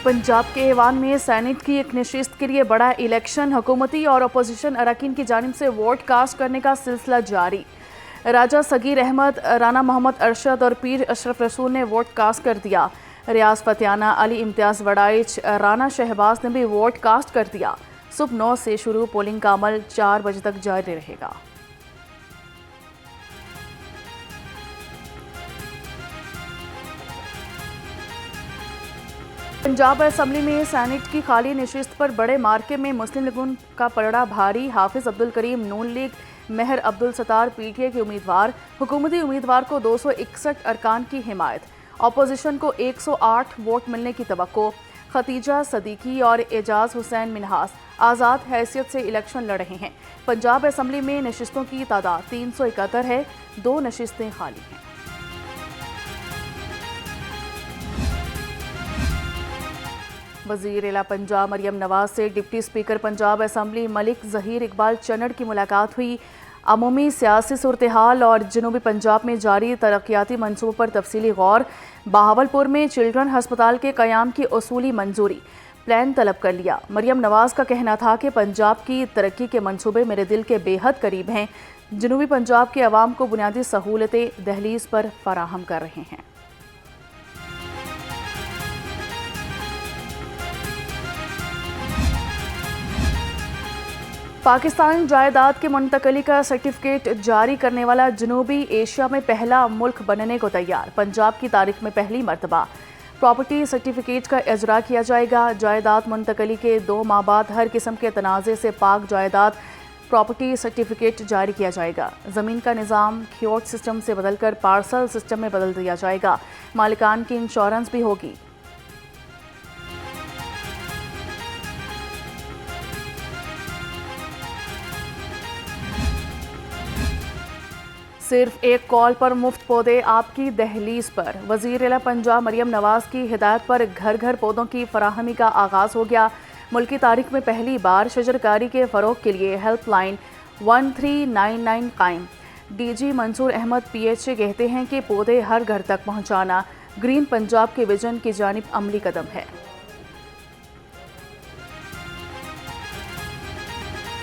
पंजाब के ऐवान में सेनेट की एक नशिस्त के लिए बड़ा इलेक्शन, हुकूमती और अपोजिशन अरकान की जानिब से वोट कास्ट करने का सिलसिला जारी। राजा सगीर अहमद, राना मोहम्मद अरशद और पीर अशरफ रसूल ने वोट कास्ट कर दिया। रियाज फतियाना, अली इम्तियाज वड़ाइच, राना शहबाज ने भी वोट कास्ट कर दिया। सुबह 9 से शुरू पोलिंग का अमल 4 बजे तक जारी रहेगा। पंजाब असम्बली में सेनेट की खाली नशिस्त पर बड़े मार्के में मुस्लिम लीग का पलड़ा भारी। हाफिज अब्दुल करीम नून लीग, मेहर अब्दुल सत्तार पीटीआई के उम्मीदवार, हुकूमती उम्मीदवार को 261 अरकान की हिमायत, अपोजिशन को 108 वोट मिलने की तवक्को। खतीजा सदीकी और एजाज हुसैन मिनहास आज़ाद हैसियत से इलेक्शन लड़ रहे हैं। पंजाब असम्बली में नशिस्तों की तादाद 371 है, 2 नशिस्तें खाली हैं। वज़ीर-ए-आला पंजाब मरियम नवाज से deputy speaker Punjab assembly Malik Zaheer Iqbal Channar की मुलाकात हुई। अमूमी सियासी सूरत हाल और जनूबी पंजाब में जारी तरक्याती मंसूबों पर तफसीली गौर। बहावलपुर में चिल्ड्रन हस्पताल के क़याम की उसूली मंजूरी, प्लान तलब कर लिया। मरियम नवाज का कहना था कि पंजाब की तरक्की के मंसूबे मेरे दिल के बेहद करीब हैं। जनूबी पंजाब के अवाम को बुनियादी सहूलतें दहलीज पर फराहम कर रहे हैं। पाकिस्तान जायदाद के मुंतकली का सर्टिफिकेट जारी करने वाला जनूबी एशिया में पहला मुल्क बनने को तैयार। पंजाब की तारीख में पहली मरतबा प्रॉपर्टी सर्टिफिकेट का इजरा किया जाएगा। जायदाद मुंतकली के 2 माह बाद हर किस्म के तनाज़े से पाक जायदाद प्रॉपर्टी सर्टिफिकेट जारी किया जाएगा। ज़मीन का निज़ाम ख्योट सिस्टम से बदलकर पार्सल सिस्टम में बदल दिया जाएगा। मालिकान की इंश्योरेंस भी होगी। सिर्फ एक कॉल पर मुफ्त पौधे आपकी दहलीज पर। वज़ीर-ए-आला पंजाब मरियम नवाज की हिदायत पर घर घर पौधों की फराहमी का आगाज़ हो गया। मुल्क की तारीख में पहली बार शजरकारी के फ़रोग के लिए हेल्पलाइन 1399 कायम। डीजी मंसूर अहमद PHA कहते हैं कि पौधे हर घर तक पहुँचाना ग्रीन पंजाब के विजन की जानिब अमली कदम है।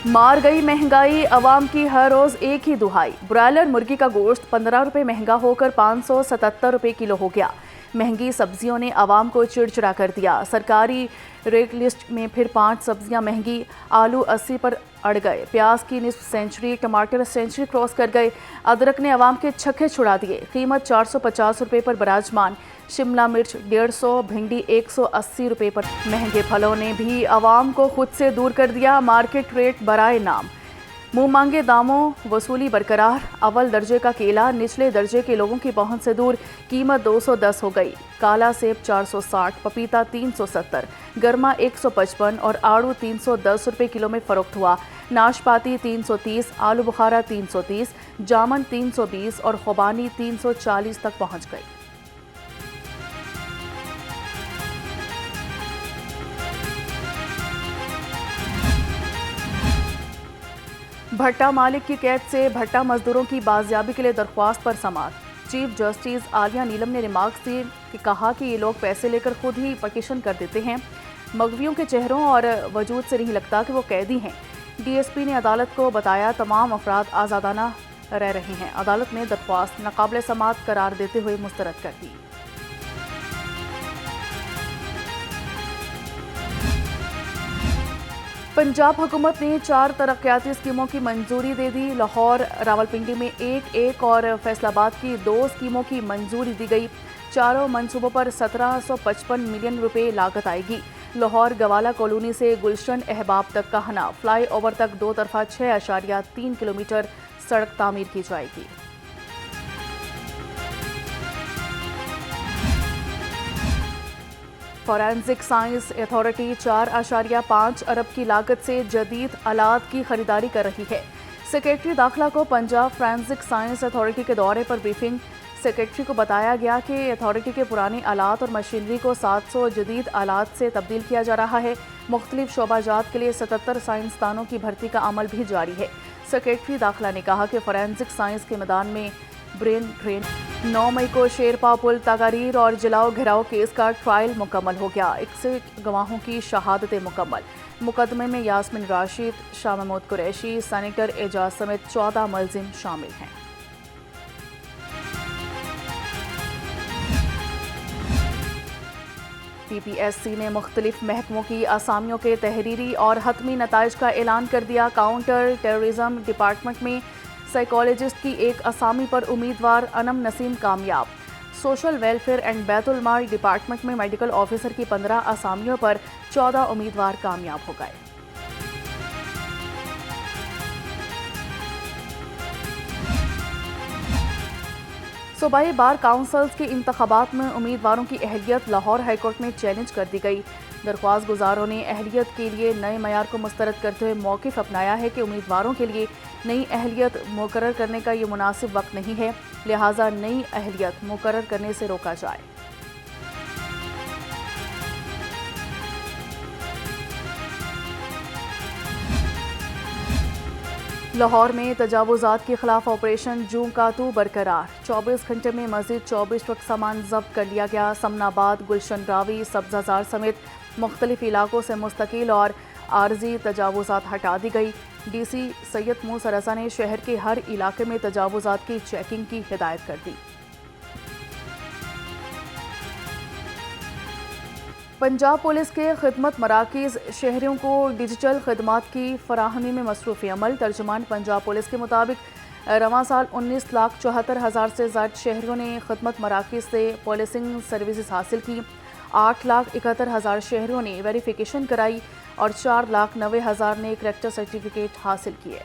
मार गई महंगाई, अवाम की हर रोज़ एक ही दुहाई। ब्रायलर मुर्गी का गोश्त 15 रुपये महंगा होकर 577 रुपये किलो हो गया। महंगी सब्जियों ने अवाम को चिड़चिड़ा कर दिया। सरकारी रेट लिस्ट में फिर 5 सब्जियां महंगी। आलू 80 पर अड़ गए, प्याज की निस्फ सेंचुरी, टमाटर सेंचुरी क्रॉस कर गए। अदरक ने अवाम के छक्के छुड़ा दिए, कीमत 450 रुपये पर बराजमान। शिमला मिर्च 150, भिंडी 180 रुपये पर। महंगे फलों ने भी अवाम को खुद से दूर कर दिया। मार्केट रेट बराए नाम, मुंह मांगे दामों वसूली बरकरार। अव्वल दर्जे का केला निचले दर्जे के लोगों की पहुंच से दूर, कीमत 210 हो गई। काला सेब 460, पपीता 370, गरमा 155 और आड़ू 310 रुपये किलो में फरोख्त हुआ। नाशपाती 330, आलू बुखारा 330, जामन 320 और खुबानी 340 तक पहुंच गई। भट्टा मालिक की कैद से भट्टा मजदूरों की बाजियाबी के लिए दरख्वास्त पर समाअत। चीफ जस्टिस आलिया नीलम ने रिमार्क्स दिए कि कहा कि ये लोग पैसे लेकर खुद ही पटिशन कर देते हैं। मगवियों के चेहरों और वजूद से नहीं लगता कि वो कैदी हैं। DSP ने अदालत को बताया तमाम अफराद आज़ादाना रह रहे हैं। अदालत ने दरख्वास्त नाकाबिल समाअत करार देते हुए मुस्तरद कर दी। पंजाब हुकूमत ने 4 तरक्याती स्कीमों की मंजूरी दे दी। लाहौर रावलपिंडी में एक और फैसलाबाद की 2 स्कीमों की मंजूरी दी गई। चारों मंसूबों पर 1755 मिलियन रुपए लागत आएगी। लाहौर गवाला कॉलोनी से गुलशन अहबाब तक कहना फ्लाई ओवर तक 2 तरफा 6.3 किलोमीटर सड़क तामीर की जाएगी। फॉरेंसिक साइंस अथॉरिटी 4.5 अरब की लागत से जदीद आलात की खरीदारी कर रही है। सेक्रेटरी दाखिला को पंजाब फॉरेंसिक साइंस अथॉरिटी के दौरे पर ब्रीफिंग। सेक्रेटरी को बताया गया कि अथॉरिटी के पुराने आलात और मशीनरी को 700 जदीद आलात से तब्दील किया जा रहा है। मुख्तलिफ शोबाजात के लिए 77 साइंसदानों की भर्ती का अमल भी जारी है। सेक्रेटरी दाखिला ने कहा कि फॉरेंसिक साइंस के मैदान में ब्रेन ड्रेन। 9 मई को शेरपा पुल तकारीर और जलाओ घिराव केस का ट्रायल मुकम्मल हो गया। 61 गवाहों की शहादतें मुकम्मल। मुकदमे में यास्मिन राशिद, शाह महमूद कुरैशी, सैनेटर एजाज समेत 14 मुलजिम शामिल हैं। PPSC ने मुख्तलिफ महकमों की असामियों के तहरीरी और हतमी नताइज का ऐलान कर दिया। काउंटर टेररिज्म डिपार्टमेंट में साइकोलॉजिस्ट की एक असामी पर उम्मीदवार अनम नसीम कामयाब। Social welfare and Betul mall department में मेडिकल ऑफिसर की 15 असामियों पर 14 उम्मीदवार कामयाब हो गए। सूबाई बार काउंसिल्स के इंतखाबात में उम्मीदवारों की अहलियत लाहौर हाईकोर्ट में चैलेंज कर दी गई। दरख्वास्त गुजारों ने अहलियत के लिए नए मयार को मुस्तरद करते हुए मौक़िफ़ अपनाया है कि उम्मीदवारों के लिए नई अहलियत मुकर्रर करने का ये मुनासिब वक्त नहीं है, लिहाजा नई अहलियत मुकर्रर करने से रोका जाए। लाहौर में तजावुज़ात के खिलाफ ऑपरेशन जूं का तू बरकरार। 24 घंटे में मज़ीद 24 ट्रक सामान जब्त कर लिया गया। समनाबाद, गुलशन रावी, सब्ज़ाजार समेत मुख्तलिफ इलाकों से मुस्तकिल और आर्जी तजावुज़ात हटा दी गई। DC सैयद मूसा रज़ा ने शहर के हर इलाके में तजावुज़ात की चेकिंग की हिदायत कर दी। पंजाब पुलिस के खिदमत मराकीज़ शहरियों को डिजिटल खदमात की फराहमी में मसरूफ़ अमल। तर्जुमान पंजाब पुलिस के मुताबिक रवां साल 19,74,000 से ज़ायद शहरियों ने खिदमत मराकीज़ से पुलिसिंग सर्विसेज हासिल की। 8,71,000 शहरियों ने वेरिफिकेशन कराई और 4,90,000 ने करैक्टर सर्टिफिकेट हासिल किए।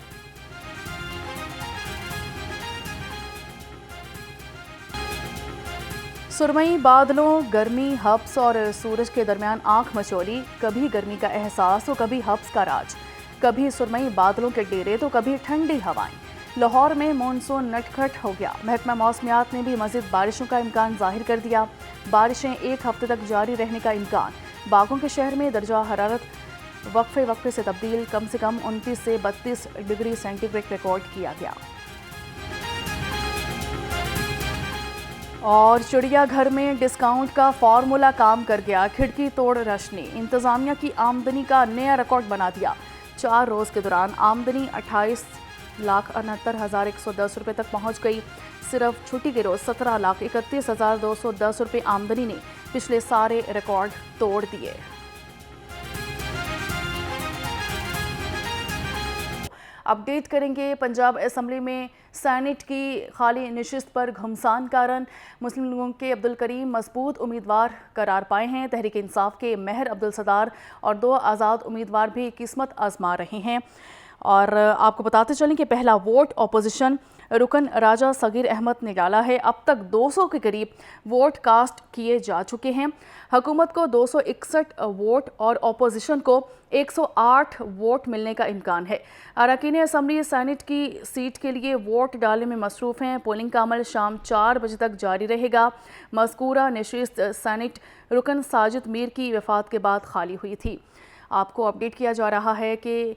सुरमई बादलों, गर्मी, हब्स और सूरज के दरमियान आंख मचोली। कभी गर्मी का एहसास तो कभी हब्स का राज, कभी सुरमई बादलों के डेरे तो कभी ठंडी हवाएं। लाहौर में मानसून नटखट हो गया। महकमा मौसमियात ने भी मज़ीद बारिशों का इम्कान जाहिर कर दिया। बारिशें एक हफ्ते तक जारी रहने का इम्कान। बागों के शहर में दर्जा हरारत वक्फे से तब्दील। कम से कम 29 से 32 डिग्री सेंटीग्रेड रिकॉर्ड किया गया। और चिड़ियाघर में डिस्काउंट का फार्मूला काम कर गया। खिड़की तोड़ रोशनी। इंतज़ामिया की आमदनी का नया रिकॉर्ड बना दिया। 4 रोज़ के दौरान आमदनी 28,69,110 रुपये तक पहुंच गई। सिर्फ छुट्टी के रोज़ 17,31,210 रुपये आमदनी ने पिछले सारे रिकॉर्ड तोड़ दिए। अपडेट करेंगे पंजाब असम्बली में सैनेट की खाली नशिस्त पर घमसान कारण मुस्लिम लीग के अब्दुल करीम मजबूत उम्मीदवार करार पाए हैं। तहरीक इंसाफ के महर अब्दुल सत्तार और 2 आज़ाद उम्मीदवार भी किस्मत आजमा रहे हैं। और आपको बताते चलें कि पहला वोट अपोजिशन रुकन राजा सगीर अहमद ने डाला है। अब तक 200 के करीब वोट कास्ट किए जा चुके हैं। हुकूमत को 261 वोट और अपोजिशन को 108 वोट मिलने का इम्कान है। अरकान असम्बली सैनेट की सीट के लिए वोट डालने में मसरूफ़ हैं। पोलिंग का अमल शाम 4 बजे तक जारी रहेगा। मज़कूरा नशिस्त सैनेट रुकन साजिद मीर की वफ़ात के बाद खाली हुई थी। आपको अपडेट किया जा रहा है कि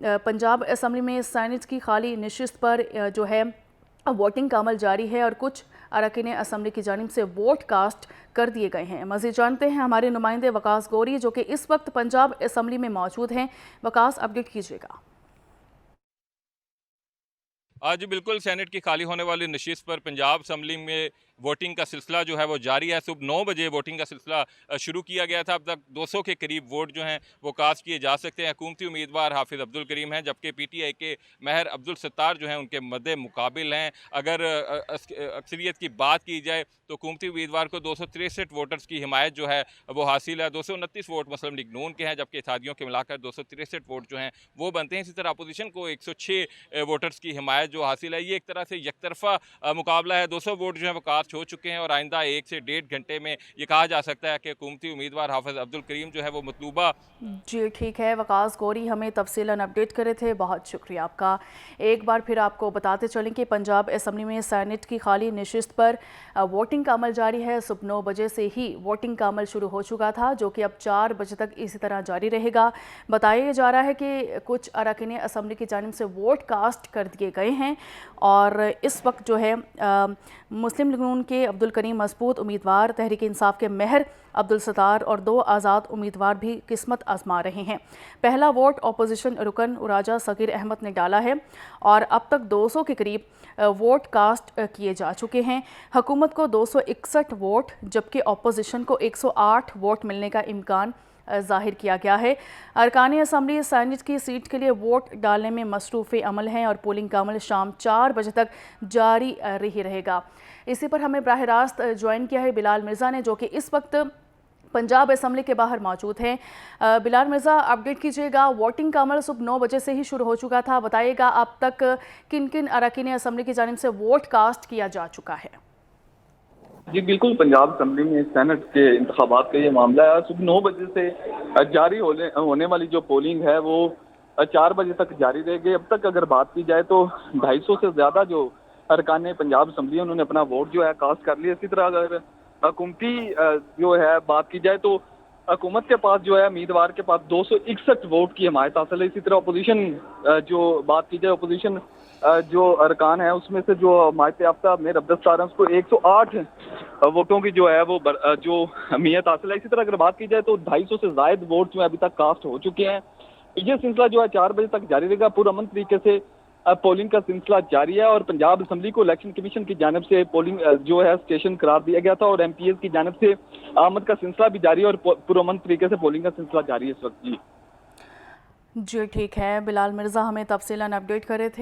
पंजाब असम्बली में सैनेट की खाली नशिस्त पर जो है वोटिंग का अमल जारी है और कुछ अरकान असम्बली की जानिब से वोट कास्ट कर दिए गए हैं। मज़ीद जानते हैं हमारे नुमाइंदे वकास गौरी जो कि इस वक्त पंजाब असम्बली में मौजूद हैं। वकास, अपडेट कीजिएगा। आज बिल्कुल सैनेट की खाली होने वाली नशिस्त पर पंजाब असम्बली में वोटिंग का सिलसिला जो है वो जारी है। सुबह 9 बजे वोटिंग का सिलसिला शुरू किया गया था। अब तक 200 के करीब वोट जो हैं वो कास्ट किए जा सकते हैं। हुकूमती उम्मीदवार हाफिज़ अब्दुल करीम हैं, जबकि PTI के महर अब्दुल सत्तार जो हैं उनके मद्दे मुकाबिल हैं। अगर अक्सरियत की बात की जाए तो हुकूमती उम्मीदवार को 263 वोटर्स की हिमायत जो है वो हासिल है। 229 वोट मुस्लिम लीग नून के हैं, जबकि इत्तेहादियों के मिलाकर 263 वोट जो हैं वो बनते हैं। इसी तरह अपोजिशन को 106 वोटर्स की हिमायत जो हासिल है। ये एक तरह से यकतरफा मुकाबला है। 200 वोट जो है वो कास्ट कास्ट हो चुके हैं और आइंदा 1 से 1.5 घंटे में ये कहा जा सकता है कि हुकूमती उम्मीदवार हाफिज़ अब्दुल करीम जो है वो मतलूबा। जी ठीक है, वकास गौरी हमें तफसीलन अपडेट करे थे, बहुत शुक्रिया आपका। एक बार फिर आपको बताते चलें कि पंजाब असम्बली में सेनेट की खाली नशिस्त पर वोटिंग का अमल जारी है। सुबह 9 बजे से ही वोटिंग का अमल शुरू हो चुका था, जो कि अब 4 बजे तक इसी तरह जारी रहेगा। बताया जा रहा है कि कुछ अरकान असम्बली की जानिब से वोट कास्ट कर दिए गए हैं और इस वक्त जो है मुस्लिम लीग नून के अब्दुल करीम मजबूत उम्मीदवार, तहरीक इंसाफ के महर अब्दुल सत्तार और 2 आज़ाद उम्मीदवार भी किस्मत आजमा रहे हैं। पहला वोट अपोजिशन रुकन उराजा सगीर अहमद ने डाला है और अब तक 200 के करीब वोट कास्ट किए जा चुके हैं। हुकूमत को 261 वोट जबकि अपोजिशन को 108 वोट मिलने का इम्कान जाहिर किया गया है। अरकान असम्बली सेनेट की सीट के लिए वोट डालने में मसरूफ़ अमल हैं और पोलिंग का अमल शाम 4 बजे तक जारी रहेगा। इसी पर हमें बराह रास्त ज्वाइन किया है बिलाल मिर्ज़ा ने, जो कि इस वक्त पंजाब असम्बली के बाहर मौजूद हैं। बिलाल मिर्ज़ा, अपडेट कीजिएगा। वोटिंग का अमल सुबह 9 बजे से ही शुरू हो चुका था, बताइएगा अब तक किन किन अरकान असम्बली की जानिब से वोट कास्ट किया जा चुका है? जी बिल्कुल, पंजाब असम्बली में सेनेट के इंतखाबात का ये मामला है। सुबह 9 बजे से जारी होने वाली जो पोलिंग है वो 4 बजे तक जारी रहेगी। अब तक अगर बात की जाए तो 250 से ज़्यादा जो अरकान पंजाब असम्बली है उन्होंने अपना वोट जो है कास्ट कर लिया। इसी तरह अगर हुकूमती जो है बात की जाए तो हुकूमत के पास जो है उम्मीदवार के पास 261 वोट की हमायत हासिल है। इसी तरह अपोजिशन जो बात की जाए, अपोजिशन जो अरकान है उसमें से जो हमायत याफ्ता मेयर अब्दुल सत्तार है उसको 108 वोटों की जो है वो जो अहमियत हासिल है। इसी तरह अगर बात की जाए तो 250 से ज़ायद वोट जो है अभी तक कास्ट हो चुके हैं। ये सिलसिला जो है 4 बजे तक जारी रहेगा। पुरअमन तरीके से पोलिंग का सिलसिला जारी है और पंजाब असम्बली को इलेक्शन कमीशन की जानिब से पोलिंग जो है स्टेशन करार दिया गया था और MPs की जानिब से आमद का सिलसिला भी जारी है और पुरअमन तरीके से पोलिंग का सिलसिला जारी है इस वक्त। जी ठीक है, बिलाल मिर्ज़ा हमें तफसीलन अपडेट करे थे।